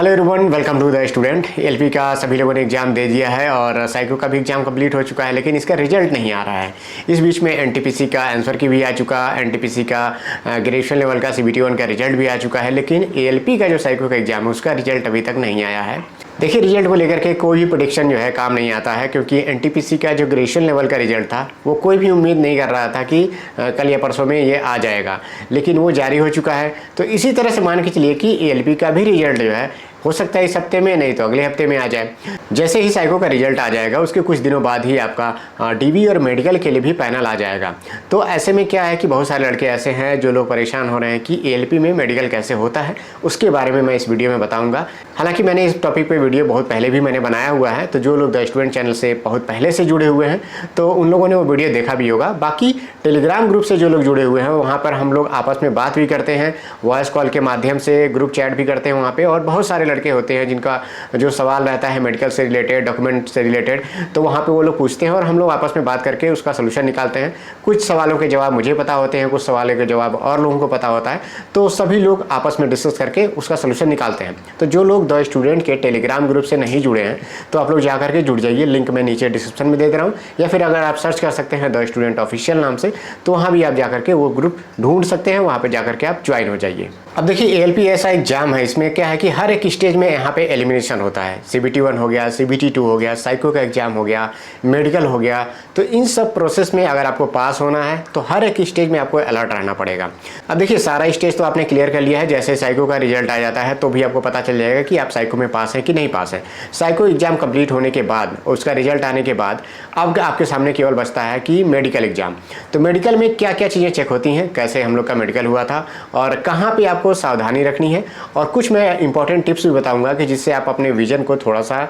Hello everyone, welcome to the student. LP का सभी लोगों ने एग्जाम दे दिया है और साइको का भी एग्जाम कंप्लीट हो चुका है, लेकिन इसका रिजल्ट नहीं आ रहा है। इस बीच में एनटीपीसी का आंसर की भी आ चुका, एनटीपीसी का ग्रेजुएशन लेवल का सीबीटी 1 का रिजल्ट भी आ चुका है, लेकिन एएलपी का जो साइको का एग्जाम है उसका रिजल्ट अभी तक नहीं आया है। देखिए, रिजल्ट को लेकर के कोई भी प्रेडिक्शन जो है काम नहीं आता है, क्योंकि एनटीपीसी का जो ग्रेजुएशन लेवल का रिजल्ट था वो कोई भी उम्मीद नहीं कर रहा था कि कल या परसों में ये आ जाएगा, लेकिन वो जारी हो चुका है। तो इसी तरह से मान के चलिए कि एएलपी का भी रिजल्ट जो है हो सकता है इस हफ्ते में, नहीं तो अगले हफ्ते में आ जाए। जैसे ही साइको का रिजल्ट आ जाएगा उसके कुछ दिनों बाद ही आपका डीबी और मेडिकल के लिए भी पैनल आ जाएगा। तो ऐसे में क्या है कि बहुत सारे लड़के ऐसे हैं जो लोग परेशान हो रहे हैं कि एएलपी में मेडिकल कैसे होता है, उसके बारे में मैं इस वीडियो में बताऊंगा। हालांकि मैंने इस टॉपिक पे वीडियो बहुत पहले भी मैंने बनाया हुआ है, तो जो लोग द स्टूडेंट चैनल से बहुत पहले से जुड़े हुए हैं तो उन लोगों ने वो वीडियो देखा भी होगा। बाकी टेलीग्राम ग्रुप से जो लोग जुड़े हुए हैं वहाँ पर हम लोग आपस में बात भी करते हैं, वॉइस कॉल के माध्यम से ग्रुप चैट भी करते हैं वहाँ पर, और बहुत सारे लड़के होते हैं जिनका जो सवाल रहता है मेडिकल से रिलेटेड, डॉक्यूमेंट से रिलेटेड, तो वहाँ पे वो लोग पूछते हैं और हम लोग आपस में बात करके उसका सोल्यूशन निकालते हैं। कुछ सवालों के जवाब मुझे पता होते हैं, कुछ सवालों के जवाब और लोगों को पता होता है, तो सभी लोग आपस में डिस्कस करके उसका सोल्यूशन निकालते हैं। तो जो लोग द स्टूडेंट के टेलीग्राम ग्रुप से नहीं जुड़े हैं तो आप लोग जा करके जुड़ जाइए, लिंक मैं नीचे डिस्क्रिप्शन में दे दे रहा हूँ, या फिर अगर आप सर्च कर सकते हैं द स्टूडेंट ऑफिशियल नाम से, तो वहाँ भी आप जा करके वो ग्रुप ढूंढ सकते हैं, वहाँ पर जा करके आप ज्वाइन हो जाइए। अब देखिए, एएलपी ऐसा एग्जाम है, इसमें क्या है कि हर एक स्टेज में यहाँ पे एलिमिनेशन होता है। सीबीटी 1 हो गया, सीबीटी 2 हो गया, साइको का एग्जाम हो गया, मेडिकल हो गया। तो इन सब प्रोसेस में अगर आपको पास होना है तो हर एक स्टेज में आपको अलर्ट रहना पड़ेगा। अब देखिए, सारा स्टेज तो आपने क्लियर कर लिया है। जैसे साइको का रिजल्ट आ जाता है तो भी आपको पता चल जाएगा कि आप साइको में पास हैं कि नहीं पास है। साइको एग्जाम कंप्लीट होने के बाद, उसका रिजल्ट आने के बाद अब आपके सामने केवल बचता है कि मेडिकल एग्जाम। तो मेडिकल में क्या क्या चीज़ें चेक होती हैं, कैसे हम लोग का मेडिकल हुआ था और कहाँ पर आपको सावधानी रखनी है, और कुछ मैं इंपॉर्टेंट टिप्स भी बताऊंगा कि जिससे आप अपने विजन को थोड़ा सा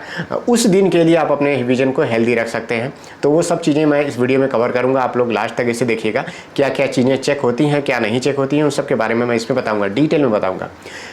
उस दिन के लिए आप अपने विजन को हेल्दी रख सकते हैं। तो वो सब चीज़ें मैं इस वीडियो में कवर करूंगा। आप लोग लास्ट तक इसे देखिएगा, क्या क्या चीज़ें चेक होती हैं, क्या नहीं चेक होती हैं, उन सब के बारे में मैं इसमें बताऊंगा, डिटेल में बताऊंगा।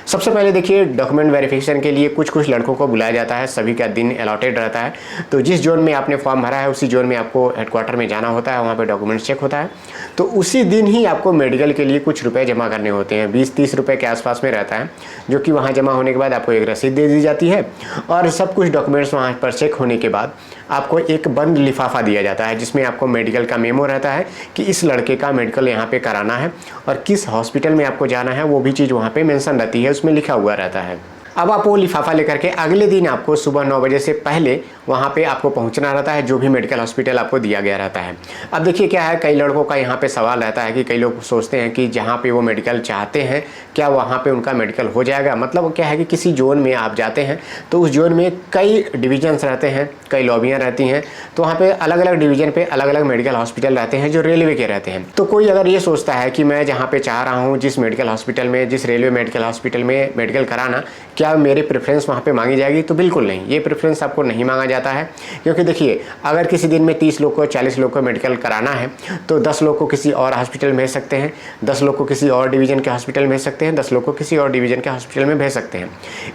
सबसे पहले देखिए, डॉक्यूमेंट वेरिफिकेशन के लिए कुछ लड़कों को बुलाया जाता है, सभी का दिन अलॉटेड रहता है। तो जिस जोन में आपने फॉर्म भरा है उसी जोन में आपको हेडक्वार्टर में जाना होता है, वहाँ पर डॉक्यूमेंट्स चेक होता है। तो उसी दिन ही आपको मेडिकल के लिए कुछ रुपये जमा करने होते हैं, 20-30 रुपये के आसपास में रहता है, जो कि वहाँ जमा होने के बाद आपको एक रसीद दे दी जाती है और सब कुछ डॉक्यूमेंट्स वहाँ पर चेक होने के बाद आपको एक बंद लिफाफा दिया जाता है, जिसमें आपको मेडिकल का मेमो रहता है कि इस लड़के का मेडिकल यहाँ पे कराना है और किस हॉस्पिटल में आपको जाना है, वो भी चीज़ वहाँ पे मेंशन रहती है, उसमें लिखा हुआ रहता है। अब आप वो लिफाफा लेकर के अगले दिन आपको सुबह 9 बजे से पहले वहाँ पे आपको पहुँचना रहता है, जो भी मेडिकल हॉस्पिटल आपको दिया गया रहता है। अब देखिए, क्या है, कई लड़कों का यहाँ पे सवाल रहता है कि कई लोग सोचते हैं कि जहाँ पे वो मेडिकल चाहते हैं क्या वहाँ पे उनका मेडिकल हो जाएगा। मतलब क्या है कि किसी जोन में आप जाते हैं तो उस जोन में कई डिविजन्स रहते हैं, कई लॉबियाँ रहती हैं, तो वहाँ पर अलग अलग डिवीज़न पर अलग अलग मेडिकल हॉस्पिटल रहते हैं जो रेलवे के रहते हैं। तो कोई अगर ये सोचता है कि मैं जहाँ पर चाह रहा हूँ, जिस मेडिकल हॉस्पिटल में, जिस रेलवे मेडिकल हॉस्पिटल में मेडिकल कराना, क्या मेरी प्रेफरेंस वहाँ पे मांगी जाएगी, तो बिल्कुल नहीं, ये प्रेफरेंस आपको नहीं मांगा जाता है। क्योंकि देखिए, अगर किसी दिन में 30 लोग को, 40 लोग को मेडिकल कराना है तो 10 लोग को किसी और हॉस्पिटल में भेज सकते हैं, 10 लोग को किसी और डिवीज़न के हॉस्पिटल में भेज सकते हैं, 10 लोग को किसी और डिवीज़न के हॉस्पिटल में भेज सकते हैं।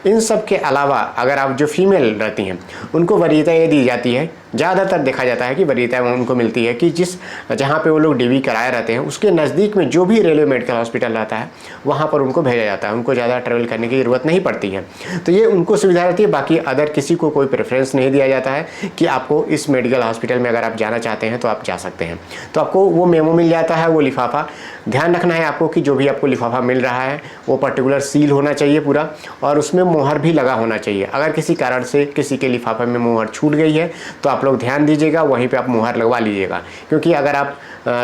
इन सब के अलावा अगर आप जो फीमेल रहती हैं उनको वरीयता ये दी जाती है, ज़्यादातर देखा जाता है कि वरीयता उनको मिलती है कि जहाँ पे वो लोग डीवी कराए रहते हैं उसके नज़दीक में जो भी रेलवे मेडिकल हॉस्पिटल रहता है वहाँ पर उनको भेजा जाता है, उनको ज़्यादा ट्रैवल करने की ज़रूरत नहीं पड़ती है। तो ये उनको सुविधा रहती है। बाकी अदर किसी को कोई प्रेफरेंस नहीं दिया जाता है कि आपको इस मेडिकल हॉस्पिटल में अगर आप जाना चाहते हैं तो आप जा सकते हैं। तो आपको वो मेमो मिल जाता है, वो लिफाफा। ध्यान रखना है आपको कि जो भी आपको लिफाफा मिल रहा है वो पर्टिकुलर सील होना चाहिए पूरा, और उसमें मोहर भी लगा होना चाहिए। अगर किसी कारण से किसी के लिफाफे में मोहर छूट गई है तो आप लोग ध्यान दीजिएगा, वहीं पे आप मुहर लगवा लीजिएगा। क्योंकि अगर आप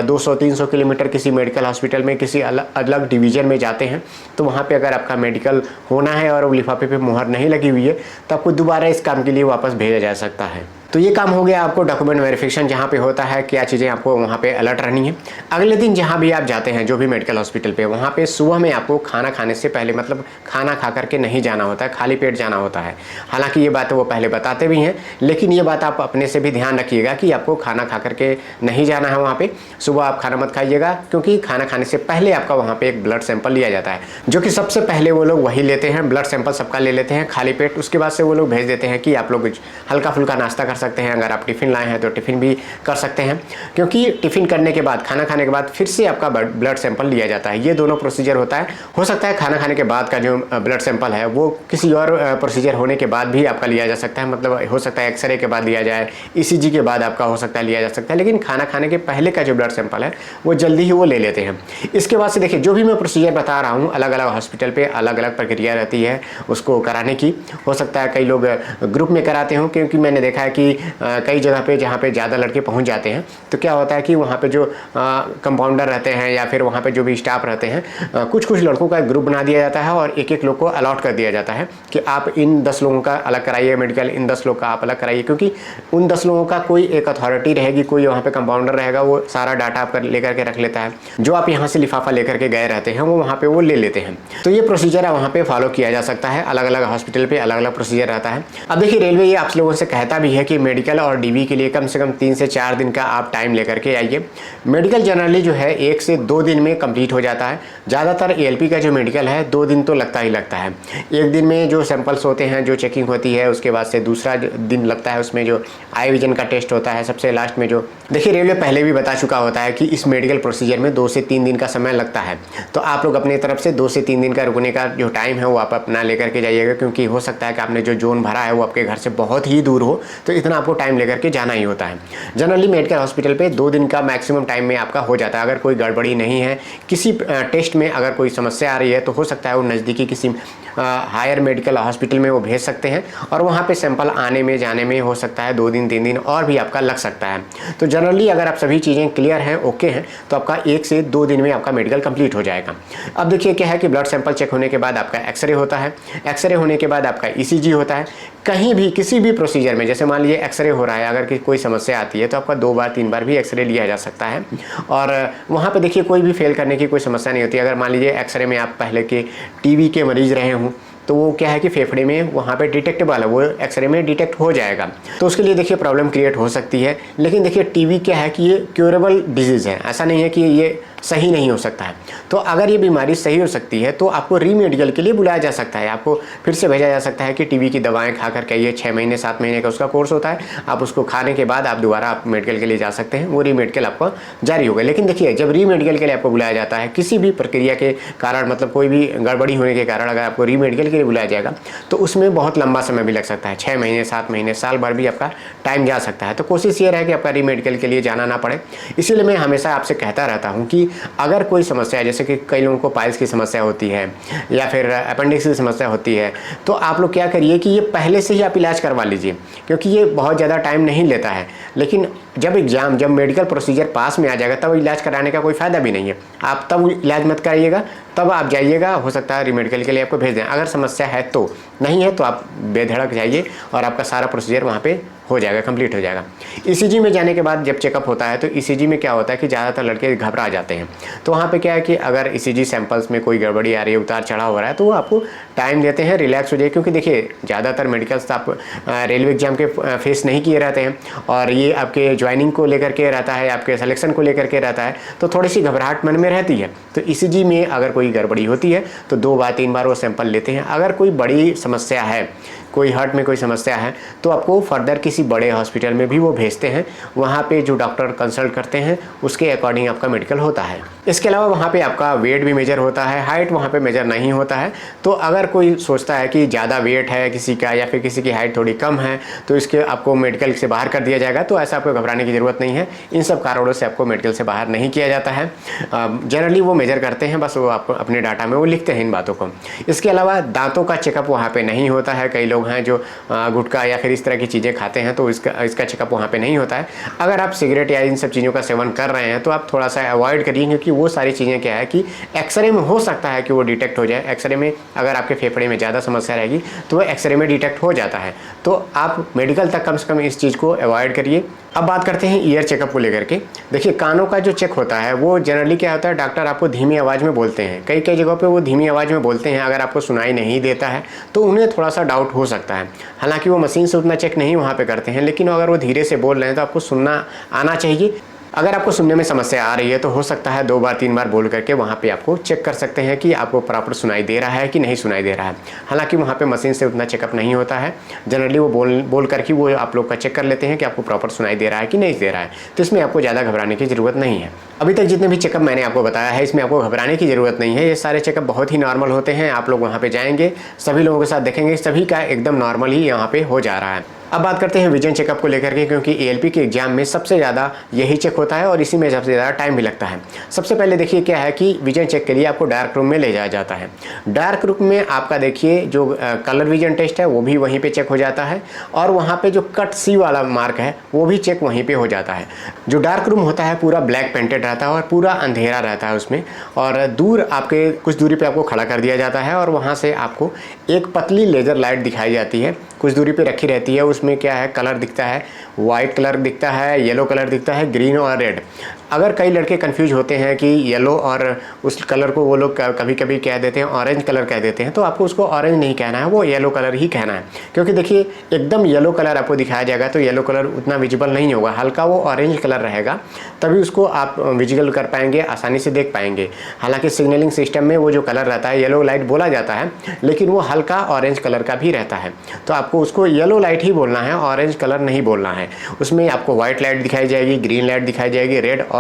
200-300 किलोमीटर किसी मेडिकल हॉस्पिटल में किसी अलग डिवीज़न में जाते हैं तो वहाँ पे अगर आपका मेडिकल होना है और लिफाफे पे मुहर नहीं लगी हुई है तो आपको दोबारा इस काम के लिए वापस भेजा जा सकता है। तो ये काम हो गया आपको डॉक्यूमेंट वेरिफिकेशन, जहाँ पे होता है क्या चीज़ें आपको वहाँ पे अलर्ट रहनी है। अगले दिन जहाँ भी आप जाते हैं, जो भी मेडिकल हॉस्पिटल पे, वहाँ पे सुबह में आपको खाना खाने से पहले, मतलब खाना खा करके नहीं जाना होता है, खाली पेट जाना होता है। हालांकि ये बात वो पहले बताते भी हैं, लेकिन ये बात आप अपने से भी ध्यान रखिएगा कि आपको खाना खा करके नहीं जाना है वहाँ पे। सुबह आप खाना मत खाइएगा, क्योंकि खाना खाने से पहले आपका वहाँ पे एक ब्लड सैंपल लिया जाता है, जो कि सबसे पहले वो लोग वही लेते हैं, ब्लड सैंपल सबका ले लेते हैं खाली पेट। उसके बाद से वो लोग भेज देते हैं कि आप लोग हल्का फुल्का नाश्ता कर सकते हैं। अगर आप टिफ़िन लाए हैं तो टिफ़िन भी कर सकते हैं, क्योंकि टिफ़िन करने के बाद, खाना खाने के बाद फिर से आपका ब्लड सैंपल लिया जाता है। ये दोनों प्रोसीजर होता है। हो सकता है खाना खाने के बाद का जो ब्लड सैंपल है वो किसी और प्रोसीजर होने के बाद भी आपका लिया जा सकता है। मतलब हो सकता है एक्सरे के बाद लिया जाए, ईसीजी के बाद आपका हो सकता है लिया जा सकता है, लेकिन खाना खाने के पहले का जो ब्लड सैंपल है वो जल्दी ही वो ले लेते हैं। इसके बाद से देखिए, जो भी मैं प्रोसीजर बता रहा हूँ, अलग अलग हॉस्पिटल पे अलग अलग प्रक्रिया रहती है उसको कराने की। हो सकता है कई लोग ग्रुप में कराते हों, क्योंकि मैंने देखा है कि कई जगह पे जहाँ पे ज़्यादा लड़के पहुँच जाते हैं तो क्या होता है कि वहाँ पे जो कंपाउंडर रहते हैं या फिर वहाँ पे जो भी स्टाफ रहते हैं, कुछ कुछ लड़कों का ग्रुप बना दिया जाता है और एक एक लोग को अलॉट कर दिया जाता है कि आप इन 10 लोगों का अलग कराइए मेडिकल, इन 10 लोग का आप अलग कराइए, क्योंकि उन 10 लोगों का कोई एक अथॉरिटी रहेगी, कोई वहाँ पे कंपाउंडर रहेगा, वो सारा डाटा आपका लेकर के रख लेता है। जो आप यहाँ से लिफाफा लेकर के गए रहते हैं वो वहाँ पे वो ले लेते हैं। तो ये प्रोसीजर वहाँ पे फॉलो किया जा सकता है। अलग अलग हॉस्पिटल पे अलग अलग प्रोसीजर रहता है। अब देखिए, रेलवे ये आप लोगों से कहता भी है कि मेडिकल और डीवी के लिए कम से कम 3 से 4 दिन का आप टाइम लेकर के आइए। मेडिकल जनरली जो है 1 से 2 दिन में कंप्लीट हो जाता है। ज़्यादातर एएलपी का जो मेडिकल है 2 दिन तो लगता ही लगता है। एक दिन में जो सैंपल्स होते हैं, जो चेकिंग होती है, उसके बाद से दूसरा दिन लगता है उसमें जो आई विजन का टेस्ट होता है, सबसे लास्ट में जो देखिए रेलवे पहले भी बता चुका होता है कि इस मेडिकल प्रोसीजर में 2 से 3 दिन का समय लगता है। तो आप लोग अपनी तरफ से 2 से 3 दिन का रुकने का जो टाइम है वो आप अपना लेकर के जाइएगा, क्योंकि हो सकता है कि आपने जो जोन भरा है वो आपके घर से बहुत ही दूर हो, तो इतना आपको टाइम लेकर के जाना ही होता है। जनरली मेडिकल हॉस्पिटल पे 2 दिन का मैक्सिमम टाइम में आपका हो जाता है। अगर कोई गड़बड़ी नहीं है, किसी टेस्ट में अगर कोई समस्या आ रही है, तो हो सकता है वो नज़दीकी किसी हायर मेडिकल हॉस्पिटल में वो भेज सकते हैं और वहाँ पे सैंपल आने में जाने में हो सकता है 2 दिन 3 दिन और भी आपका लग सकता है। तो जनरली अगर आप सभी चीज़ें क्लियर हैं, ओके हैं, तो आपका 1 से 2 दिन में आपका मेडिकल कंप्लीट हो जाएगा। अब देखिए क्या है कि ब्लड सैंपल चेक होने के बाद आपका एक्सरे होता है। एक्सरे होने के बाद आपका ईसीजी होता है। कहीं भी किसी भी प्रोसीजर में, जैसे मान लीजिए एक्सरे हो रहा है, अगर कोई समस्या आती है तो आपका 2 बार 3 बार भी एक्सरे लिया जा सकता है और वहाँ पे देखिए कोई भी फेल करने की कोई समस्या नहीं होती। अगर मान लीजिए एक्सरे में आप पहले के टीबी के मरीज रहे हों तो वो क्या है कि फेफड़े में वहाँ पे डिटेक्टेबल है, वो एक्सरे में डिटेक्ट हो जाएगा। तो उसके लिए देखिए प्रॉब्लम क्रिएट हो सकती है। लेकिन देखिए टीबी क्या है कि ये क्योरेबल डिजीज़ है, ऐसा नहीं है कि ये सही नहीं हो सकता है। तो अगर ये बीमारी सही हो सकती है तो आपको रीमेडिकल के लिए बुलाया जा सकता है। आपको फिर से भेजा जा सकता है कि टीबी की दवाएं खा करके, ये 6 महीने 7 महीने का उसका कोर्स होता है, आप उसको खाने के बाद आप दोबारा आप मेडिकल के लिए जा सकते हैं, वो रीमेडिकल आपको जारी होगा। लेकिन देखिए जब रीमेडिकल के लिए आपको बुलाया जाता है किसी भी प्रक्रिया के कारण, मतलब कोई भी गड़बड़ी होने के कारण अगर आपको रीमेडिकल के लिए बुलाया जाएगा तो उसमें बहुत लंबा समय भी लग सकता है। 6 महीने 7 महीने साल भर भी आपका टाइम जा सकता है। तो कोशिश ये रहे कि आपका रीमेडिकल के लिए जाना ना पड़े। इसीलिए मैं हमेशा आपसे कहता रहता हूँ कि अगर कोई समस्या है, जैसे कि कई लोगों को पाइल्स की समस्या होती है या फिर अपेंडिक्स की समस्या होती है, तो आप लोग क्या करिए कि ये पहले से ही आप इलाज करवा लीजिए, क्योंकि ये बहुत ज़्यादा टाइम नहीं लेता है। लेकिन जब मेडिकल प्रोसीजर पास में आ जाएगा तब इलाज कराने का कोई फ़ायदा भी नहीं है। आप तब इलाज मत कराइएगा, तब आप जाइएगा, हो सकता है रीमेडिकल के लिए आपको भेज दें। अगर समस्या है तो, नहीं है तो आप बेधड़क जाइए और आपका सारा प्रोसीजर वहाँ पे हो जाएगा, कंप्लीट हो जाएगा। ईसीजी में जाने के बाद जब चेकअप होता है तो ईसीजी में क्या होता है कि ज़्यादातर लड़के घबरा जाते हैं। तो वहाँ पे क्या है कि अगर ईसीजी सैंपल्स में कोई गड़बड़ी आ रही है, उतार चढ़ाव हो रहा है, तो वो आपको टाइम देते हैं, रिलैक्स हो जाए। क्योंकि देखिए ज़्यादातर मेडिकल्स आप रेलवे एग्जाम के फेस नहीं किए रहते हैं और ये आपके ज्वाइनिंग को लेकर के रहता है, आपके सिलेक्शन को लेकर के रहता है, तो थोड़ी सी घबराहट मन में रहती है। तो ईसीजी में अगर कोई गड़बड़ी होती है तो 2 बार 3 बार वो सैंपल लेते हैं। अगर कोई बड़ी समस्या है, कोई हार्ट में कोई समस्या है, तो आपको फर्दर किसी बड़े हॉस्पिटल में भी वो भेजते हैं। वहाँ पे जो डॉक्टर कंसल्ट करते हैं उसके अकॉर्डिंग आपका मेडिकल होता है। इसके अलावा वहाँ पे आपका वेट भी मेजर होता है, हाइट वहाँ पे मेजर नहीं होता है। तो अगर कोई सोचता है कि ज़्यादा वेट है किसी का या फिर किसी की हाइट थोड़ी कम है तो इसके आपको मेडिकल से बाहर कर दिया जाएगा, तो ऐसा आपको घबराने की ज़रूरत नहीं है। इन सब कारणों से आपको मेडिकल से बाहर नहीं किया जाता है। जनरली वो मेजर करते हैं, बस वो आपको अपने डाटा में वो लिखते हैं इन बातों को। इसके अलावा दांतों का चेकअप वहाँ पे नहीं होता है। कई लोग हैं जो गुटखा या फिर इस तरह की चीज़ें खाते हैं तो इसका चेकअप वहाँ पे नहीं होता है। अगर आप सिगरेट या इन सब चीज़ों का सेवन कर रहे हैं तो आप थोड़ा सा अवॉइड करिए, क्योंकि वो सारी चीज़ें क्या है कि एक्सरे में हो सकता है कि वो डिटेक्ट हो जाए। एक्सरे में अगर आपके फेफड़े में ज़्यादा समस्या रहेगी तो वो एक्सरे में डिटेक्ट हो जाता है। तो आप मेडिकल तक कम से कम इस चीज़ को अवॉइड करिए। अब बात करते हैं ईयर चेकअप को लेकर के। देखिए कानों का जो चेक होता है वो जनरली क्या होता है, डॉक्टर आपको धीमी आवाज़ में बोलते हैं। कई कई जगहों पे वो धीमी आवाज़ में बोलते हैं। अगर आपको सुनाई नहीं देता है तो उन्हें थोड़ा सा डाउट हो सकता है। हालांकि वो मशीन से उतना चेक नहीं वहाँ पे करते हैं, लेकिन अगर वो धीरे से बोल रहे हैं तो आपको सुनना आना चाहिए। अगर आपको सुनने में समस्या आ रही है तो हो सकता है 2 बार 3 बार बोल करके वहाँ पे आपको चेक कर सकते हैं कि आपको प्रॉपर सुनाई दे रहा है कि नहीं सुनाई दे रहा है। हालांकि वहाँ पे मशीन से उतना चेकअप नहीं होता है, जनरली वो बोल करके वो आप लोग का चेक कर लेते हैं कि आपको प्रॉपर सुनाई दे रहा है कि नहीं दे रहा है। तो इसमें आपको ज़्यादा घबराने की ज़रूरत नहीं है। अभी तक जितने भी चेकअप मैंने आपको बताया है इसमें आपको घबराने की ज़रूरत नहीं है। ये सारे चेकअप बहुत ही नॉर्मल होते हैं। आप लोग वहाँ पे जाएंगे, सभी लोगों के साथ देखेंगे, सभी का एकदम नॉर्मल ही यहाँ पे हो जा रहा है। अब बात करते हैं विजन चेकअप को लेकर के, क्योंकि एएलपी के एग्जाम में सबसे ज़्यादा यही चेक होता है और इसी में सबसे ज़्यादा टाइम भी लगता है। सबसे पहले देखिए क्या है कि विजन चेक के लिए आपको डार्क रूम में ले जाया जाता है। डार्क रूम में आपका देखिए जो कलर विजन टेस्ट है वो भी वहीं पे चेक हो जाता है और वहाँ पे जो कट सी वाला मार्क है वो भी चेक वहीं पे हो जाता है। जो डार्क रूम होता है पूरा ब्लैक पेंटेड रहता है और पूरा अंधेरा रहता है उसमें, और दूर आपके कुछ दूरी पे आपको खड़ा कर दिया जाता है और वहाँ से आपको एक पतली लेज़र लाइट दिखाई जाती है, कुछ दूरी पे रखी रहती है। उसमें क्या है, कलर दिखता है, वाइट कलर दिखता है, येलो कलर दिखता है, ग्रीन और रेड। अगर कई लड़के कंफ्यूज होते हैं कि येलो और उस कलर को वो लोग कभी कभी कह देते हैं ऑरेंज कलर कह देते हैं, तो आपको उसको ऑरेंज नहीं कहना है, वो येलो कलर ही कहना है। क्योंकि देखिए एकदम येलो कलर आपको दिखाया जाएगा तो येलो कलर उतना विजिबल नहीं होगा, हल्का वो ऑरेंज कलर रहेगा, तभी उसको आप विजिबल कर पाएंगे, आसानी से देख पाएंगे। हालांकि सिग्नलिंग सिस्टम में वो जो कलर रहता है येलो लाइट बोला जाता है, लेकिन वो हल्का ऑरेंज कलर का भी रहता है, तो आपको उसको येलो लाइट ही बोलना है, ऑरेंज कलर नहीं बोलना है। उसमें आपको व्हाइट लाइट दिखाई जाएगी, ग्रीन लाइट दिखाई जाएगी, रेड और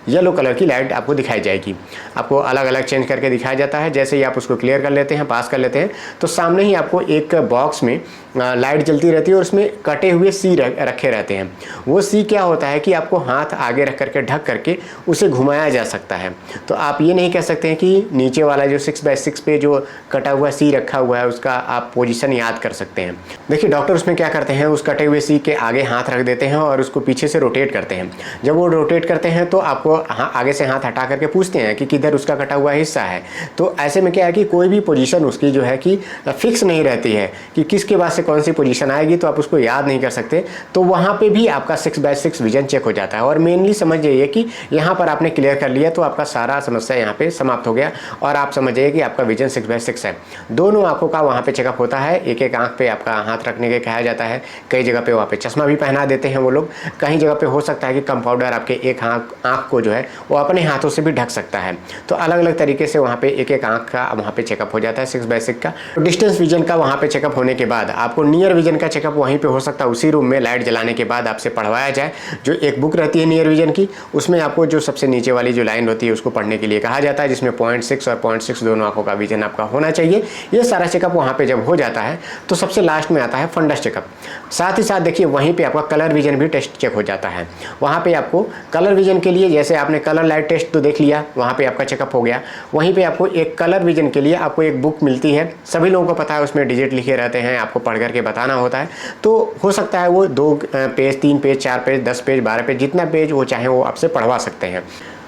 येलो कलर की लाइट आपको दिखाई जाएगी। आपको अलग अलग चेंज करके दिखाया जाता है। जैसे ही आप उसको क्लियर कर लेते हैं, पास कर लेते हैं, तो सामने ही आपको एक बॉक्स में लाइट जलती रहती है और उसमें कटे हुए सी रखे रहते हैं। वो सी क्या होता है कि आपको हाथ आगे रख करके ढक करके उसे घुमाया जा सकता है। तो आप ये नहीं कह सकते हैं कि नीचे वाला जो 6x6 पे जो कटा हुआ सी रखा हुआ है उसका आप पोजीशन याद कर सकते हैं। देखिए डॉक्टर उसमें क्या करते हैं, उस कटे हुए सी के आगे हाथ रख देते हैं और उसको पीछे से रोटेट करते हैं। जब वो रोटेट करते हैं तो आपको आगे से हाथ हटा करके पूछते हैं कि किधर उसका कटा हुआ हिस्सा है। तो ऐसे में क्या है कि कोई भी पोजीशन उसकी जो है कि फिक्स नहीं रहती है कि किसके बाद से कौन सी पोजीशन आएगी, तो आप उसको याद नहीं कर सकते। तो वहाँ पे भी आपका 6x6 विजन चेक हो जाता है। और मेनली समझ जाइए कि यहाँ पर आपने क्लियर कर लिया तो आपका सारा समस्या यहाँ पे समाप्त हो गया और आप समझ जाइए कि आपका विजन 6x6 है। दोनों आंखों का वहाँ पे चेकअप होता है, एक एक आंख पे आपका हाथ रखने के कहा जाता है। कई जगह पे वहाँ पे चश्मा भी पहना देते हैं वो लोग। कहीं जगह पे हो सकता है कि कंपाउंडर आपके एक आंख को जो है वो अपने हाथों से भी ढक सकता है। तो अलग अलग तरीके से वहाँ पे एक एक आंख का वहाँ पे चेकअप हो जाता है 6x6 का। डिस्टेंस विजन का वहाँ पे चेकअप होने के बाद आपको नियर विजन का चेकअप वहीं पे हो सकता है, उसी रूम में लाइट जलाने के बाद आपसे पढ़वाया जाए। जो एक बुक रहती है नियर विजन की, उसमें आपको जो सबसे नीचे वाली जो लाइन होती है उसको पढ़ने के लिए कहा जाता है, जिसमें 0.6 और 0.6 दोनों आंखों का विजन आपका होना चाहिए। ये सारा चेकअप वहाँ पे जब हो जाता है तो सबसे लास्ट में आता है फंडस चेकअप। साथ ही साथ देखिए वहीं पे आपका कलर विजन भी टेस्ट चेक हो जाता है। वहाँ पे आपको कलर विजन के लिए, जैसे आपने कलर लाइट टेस्ट तो देख लिया, वहाँ पे आपका चेकअप हो गया। वहीं पे आपको एक कलर विजन के लिए आपको एक बुक मिलती है, सभी लोगों को पता है, उसमें डिजिट लिखे रहते हैं, आपको पढ़ करके बताना होता है। तो हो सकता है वो 2 page, 3 page, 4 page, 10 page, 12 page, जितना पेज वो चाहे वो आपसे पढ़वा सकते हैं।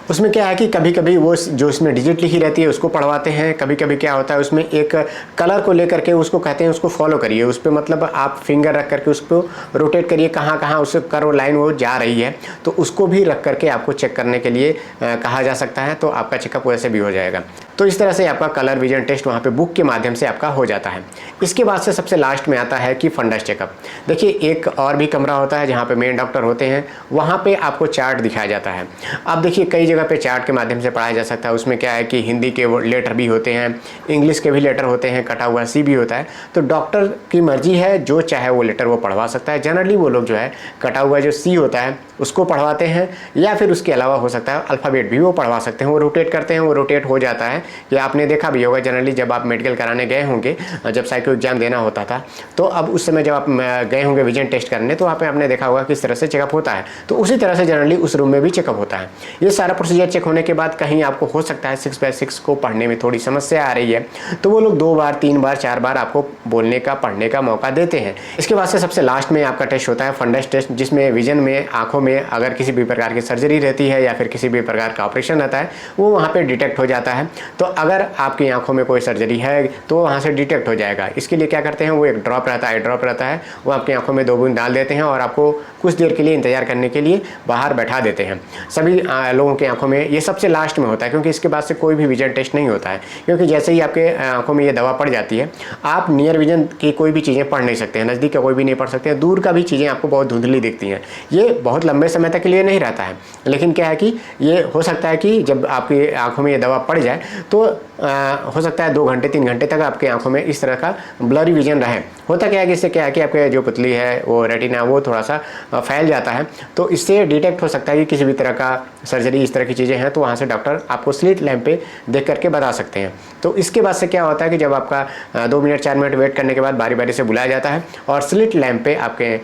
उसमें क्या है कि कभी कभी वो जो इसमें डिजिट लिखी रहती है उसको पढ़वाते हैं। कभी कभी क्या होता है उसमें एक कलर को लेकर के उसको कहते हैं उसको फॉलो करिए, उस पर मतलब आप फिंगर रख करके उसको रोटेट करिए, कहाँ कहाँ उस कर्व लाइन वो जा रही है, तो उसको भी रख करके आपको चेक करने के लिए कहा जा सकता है। तो आपका चेकअप वैसे भी हो जाएगा। तो इस तरह से आपका कलर विजन टेस्ट वहाँ पे बुक के माध्यम से आपका हो जाता है। इसके बाद से सबसे लास्ट में आता है कि फंडस चेकअप। देखिए एक और भी कमरा होता है जहाँ पे मेन डॉक्टर होते हैं, वहाँ पे आपको चार्ट दिखाया जाता है। अब देखिए कई जगह पे चार्ट के माध्यम से पढ़ाया जा सकता है। उसमें क्या है कि हिंदी के लेटर भी होते हैं, इंग्लिश के भी लेटर होते हैं, कटा हुआ सी भी होता है। तो डॉक्टर की मर्जी है, जो चाहे वो लेटर वो पढ़वा सकता है। जनरली वो लोग जो है कटा हुआ जो सी होता है उसको पढ़वाते हैं, या फिर उसके अलावा हो सकता है अल्फ़ाबेट भी वो पढ़वा सकते हैं। वो रोटेट करते हैं, वो रोटेट हो जाता है। ये आपने देखा भी होगा जनरली जब आप मेडिकल कराने गए होंगे, जब साइको एग्जाम देना होता था, तो अब उस समय जब आप गए होंगे विजन टेस्ट करने, तो वहाँ पे आपने देखा होगा किस तरह से चेकअप होता है। तो उसी तरह से जनरली उस रूम में भी चेकअप होता है। ये सारा प्रोसीजर चेक होने के बाद कहीं आपको हो सकता है 6x6 को पढ़ने में थोड़ी समस्या आ रही है, तो वो लोग 2 बार, 3 बार, 4 बार आपको बोलने का, पढ़ने का मौका देते हैं। इसके बाद से सबसे लास्ट में आपका टेस्ट होता है फंडस टेस्ट, जिसमें विजन में, आंखों में अगर किसी भी प्रकार की सर्जरी रहती है या फिर किसी भी प्रकार का ऑपरेशन रहता है, वो वहाँ पे डिटेक्ट हो जाता है। तो अगर आपकी आंखों में कोई सर्जरी है तो वहाँ से डिटेक्ट हो जाएगा। इसके लिए क्या करते हैं, वो एक ड्रॉप रहता है, ड्रॉप रहता है, वो आपकी आंखों में 2 बूंद डाल देते हैं और आपको कुछ देर के लिए इंतजार करने के लिए बाहर बैठा देते हैं। सभी लोगों की आंखों में ये सबसे लास्ट में होता है, क्योंकि इसके बाद से कोई भी विजन टेस्ट नहीं होता है, क्योंकि जैसे ही आपके आंखों में ये दवा पड़ जाती है, आप नियर विजन की कोई भी चीज़ें पढ़ नहीं सकते हैं, नज़दीक का कोई भी नहीं पढ़ सकते हैं, दूर का भी चीज़ें आपको बहुत धुंधली दिखती हैं। ये बहुत लंबे समय तक के लिए नहीं रहता है, लेकिन क्या है कि ये हो सकता है कि जब आपकी आंखों में ये दवा पड़ जाए तो हो सकता है 2 घंटे 3 घंटे तक आपकी आंखों में इस तरह का ब्लरी विजन रहे। होता क्या है कि इससे क्या है कि आपके जो पुतली है वो रेटिना वो थोड़ा सा फैल जाता है, तो इससे डिटेक्ट हो सकता है कि किसी भी तरह का सर्जरी इस तरह की चीज़ें हैं, तो वहाँ से डॉक्टर आपको स्लिट लैंप पे देख करके बता सकते हैं। तो इसके बाद से क्या होता है कि जब आपका 2 मिनट 4 मिनट वेट करने के बाद बारी बारी से बुलाया जाता है और स्लिट लैंप पे आपके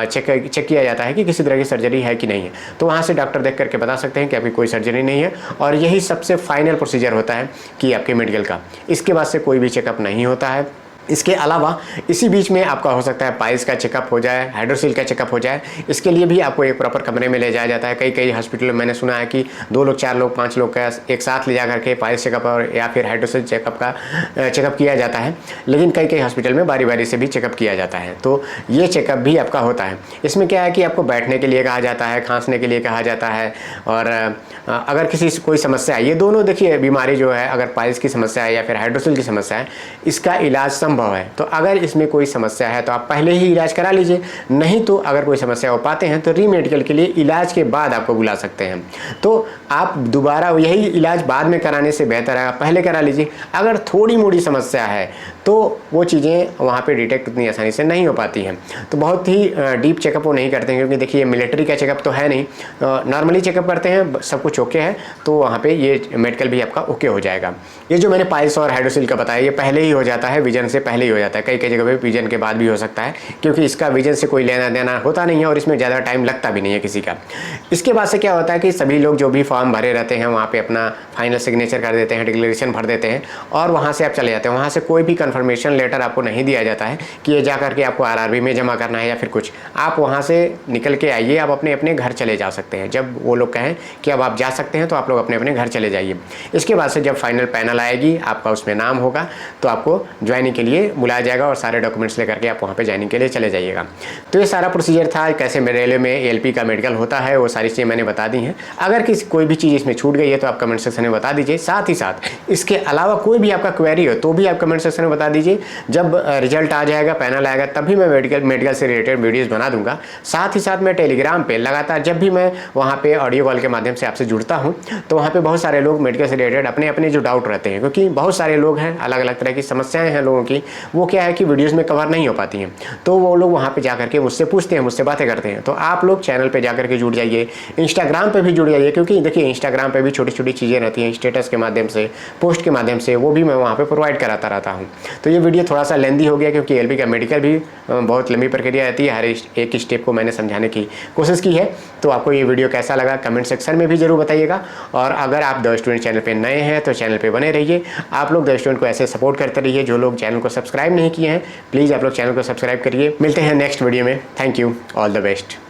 चेक किया जाता है कि किसी तरह की सर्जरी है कि नहीं है, तो वहाँ से डॉक्टर देख करके बता सकते हैं कि आपकी कोई सर्जरी नहीं है। और यही सबसे फाइनल प्रोसीजर होता है कि आपके मेडिकल का, इसके बाद से कोई भी चेकअप नहीं होता है। इसके अलावा इसी बीच में आपका हो सकता है पाइल्स का चेकअप हो जाए, हाइड्रोसिल का चेकअप हो जाए, इसके लिए भी आपको एक प्रॉपर कमरे में ले जाया जाता है। कई हॉस्पिटल में मैंने सुना है कि 2 लोग 4 लोग 5 लोग का एक साथ ले जा करके पाइल्स चेकअप और या फिर हाइड्रोसिल चेकअप का चेकअप किया जाता है, लेकिन कई हॉस्पिटल में बारी बारी से भी चेकअप किया जाता है। तो ये चेकअप भी आपका होता है। इसमें क्या है कि आपको बैठने के लिए कहा जाता है, खांसने के लिए कहा जाता है, और अगर किसी कोई समस्या है, ये दोनों देखिए बीमारी जो है, अगर पाइल्स की समस्या है या फिर हाइड्रोसिल की समस्या है, इसका इलाज संभव है। तो अगर इसमें कोई समस्या है तो आप पहले ही इलाज करा लीजिए, नहीं तो अगर कोई समस्या हो पाते हैं तो रीमेडिकल के लिए इलाज के बाद आपको बुला सकते हैं। तो आप दोबारा यही इलाज बाद में कराने से बेहतर है पहले करा लीजिए। अगर थोड़ी मोड़ी समस्या है तो वो चीज़ें वहाँ पे डिटेक्ट उतनी आसानी से नहीं हो पाती हैं, तो बहुत ही डीप चेकअप वो नहीं करते हैं, क्योंकि देखिए मिलिट्री का चेकअप तो है नहीं, नॉर्मली चेकअप करते हैं, सब कुछ ओके है, तो वहाँ पे ये मेडिकल भी आपका ओके हो जाएगा। ये जो मैंने पाइल्स और हाइड्रोसिल का बताया, ये पहले ही हो जाता है, विजन से पहले ही हो जाता है। कई जगह पे विजन के बाद भी हो सकता है, क्योंकि इसका विजन से कोई लेना देना होता नहीं है और इसमें ज़्यादा टाइम लगता भी नहीं है किसी का। इसके बाद से क्या होता है कि सभी लोग जो भी फॉर्म भरे रहते हैं वहाँ पे अपना फाइनल सिग्नेचर कर देते हैं, डिक्लेरेशन भर देते हैं और वहाँ से आप चले जाते हैं। वहाँ से कोई भी कन्फर्मेशन लेटर आपको नहीं दिया जाता है कि ये जा करके आपको आरआरबी में जमा करना है या फिर कुछ। आप वहाँ से निकल के आइए, आप अपने अपने घर चले जा सकते हैं। जब वो लोग कहें कि अब आप जा सकते हैं तो आप लोग अपने अपने घर चले जाइए। इसके बाद से जब फाइनल पैनल आएगी, आपका उसमें नाम होगा, तो आपको ज्वाइनिंग के लिए बुलाया जाएगा और सारे डॉक्यूमेंट्स लेकर के आप वहाँ पे ज्वाइनिंग के लिए चले जाइएगा। तो ये सारा प्रोसीजर था, कैसे रेलवे में एएलपी का मेडिकल होता है, वो सारी चीज़ें मैंने बता दी हैं। अगर कोई भी चीज़ इसमें छूट गई है तो आप कमेंट सेक्शन में बता दीजिए। साथ ही साथ इसके अलावा कोई भी आपका क्वेरी हो तो भी आप कमेंट सेक्शन में बता दीजिए। जब रिजल्ट आ जाएगा, पैनल आएगा, तभी मैं मेडिकल से रिलेटेड वीडियोज़ बना दूंगा। साथ ही साथ मैं टेलीग्राम पर लगातार जब भी मैं वहाँ पर ऑडियो कॉल के माध्यम से आपसे जुड़ता हूँ तो वहाँ पर बहुत सारे लोग मेडिकल से रिलेटेड अपने अपने जो डाउट रहते हैं, क्योंकि बहुत सारे लोग हैं, अलग अलग तरह की समस्याएं हैं लोगों की, वो क्या है कि वीडियोस में कवर नहीं हो पाती हैं, तो वो लोग वहाँ पे जाकर के मुझसे पूछते हैं, मुझसे बातें करते हैं। तो आप लोग चैनल पे जाकर के जुड़ जाइए, इंस्टाग्राम पे भी जुड़ जाइए, क्योंकि देखिए इंस्टाग्राम पे भी छोटी छोटी चीज़ें रहती हैं, स्टेटस के माध्यम से, पोस्ट के माध्यम से, वो भी मैं वहाँ पे प्रोवाइड कराता रहता हूँ। तो ये वीडियो थोड़ा सा लेंदी हो गया, क्योंकि एएलपी का मेडिकल भी बहुत लंबी प्रक्रिया रहती है, हर एक स्टेप को मैंने समझाने की कोशिश की है। तो आपको ये वीडियो कैसा लगा कमेंट सेक्शन में भी जरूर बताइएगा। और अगर आप द स्टूडेंट चैनल पर नए हैं तो चैनल पर बने रहिए। आप लोग द स्टूडेंट को ऐसे सपोर्ट करते रहिए। जो लोग चैनल को सब्सक्राइब नहीं किए हैं, प्लीज़ आप लोग चैनल को सब्सक्राइब करिए। मिलते हैं नेक्स्ट वीडियो में। Thank you, all the best.